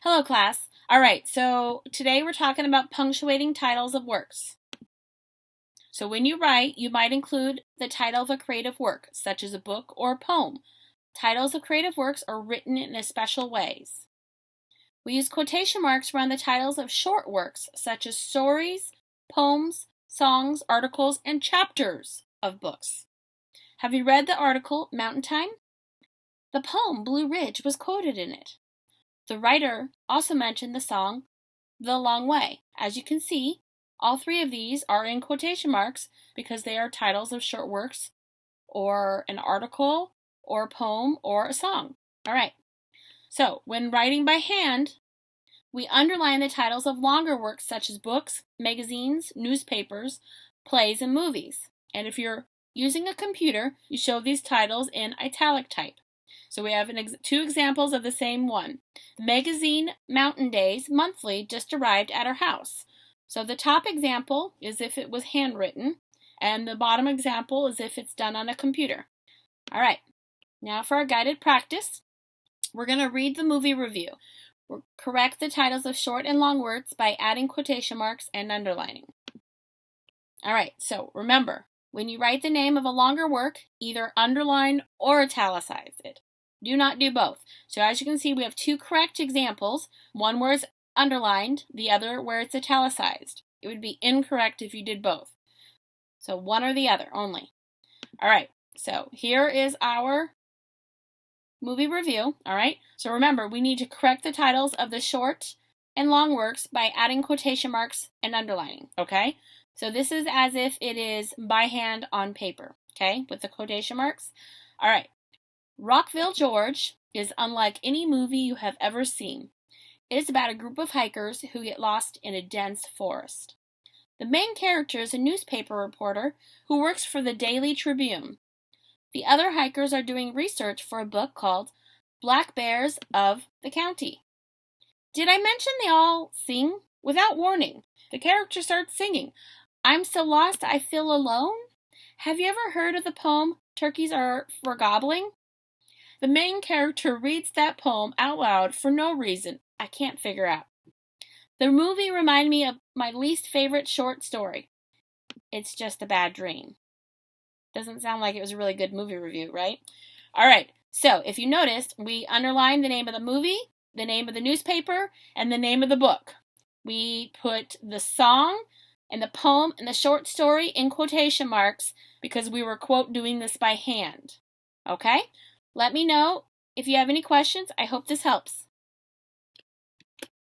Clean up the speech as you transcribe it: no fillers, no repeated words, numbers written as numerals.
Hello, class. All right, so today we're talking about punctuating titles of works. So when you write, you might include the title of a creative work, such as a book or a poem. Titles of creative works are written in special ways. We use quotation marks around the titles of short works, such as stories, poems, songs, articles, and chapters of books. Have you read the article, Mountain Time? The poem, Blue Ridge, was quoted in it. The writer also mentioned the song, The Long Way. As you can see, all three of these are in quotation marks because they are titles of short works or an article or a poem or a song. All right. So when writing by hand, we underline the titles of longer works such as books, magazines, newspapers, plays, and movies. And if you're using a computer, you show these titles in italic type. So we have two examples of the same one. The magazine Mountain Days Monthly just arrived at our house. So the top example is if it was handwritten, and the bottom example is if it's done on a computer. All right, now for our guided practice, we're going to read the movie review. We'll correct the titles of short and long words by adding quotation marks and underlining. All right, so remember, when you write the name of a longer work, either underline or italicize it. Do not do both. So as you can see, we have two correct examples. One where it's underlined, the other where it's italicized. It would be incorrect if you did both. So one or the other only. All right, so here is our movie review. All right, so remember, we need to correct the titles of the short and long works by adding quotation marks and underlining, okay? So this is as if it is by hand on paper, okay, with the quotation marks. All right. Rockville George is unlike any movie you have ever seen. It is about a group of hikers who get lost in a dense forest. The main character is a newspaper reporter who works for the Daily Tribune. The other hikers are doing research for a book called Black Bears of the County. Did I mention they all sing? Without warning, the character starts singing. I'm so lost I feel alone. Have you ever heard of the poem Turkeys Are for Gobbling? The main character reads that poem out loud for no reason I can't figure out. The movie reminded me of my least favorite short story. It's Just a Bad Dream. Doesn't sound like it was a really good movie review, right? All right, so if you noticed, we underlined the name of the movie, the name of the newspaper, and the name of the book. We put the song and the poem and the short story in quotation marks because we were, quote, doing this by hand. Okay? Let me know if you have any questions. I hope this helps.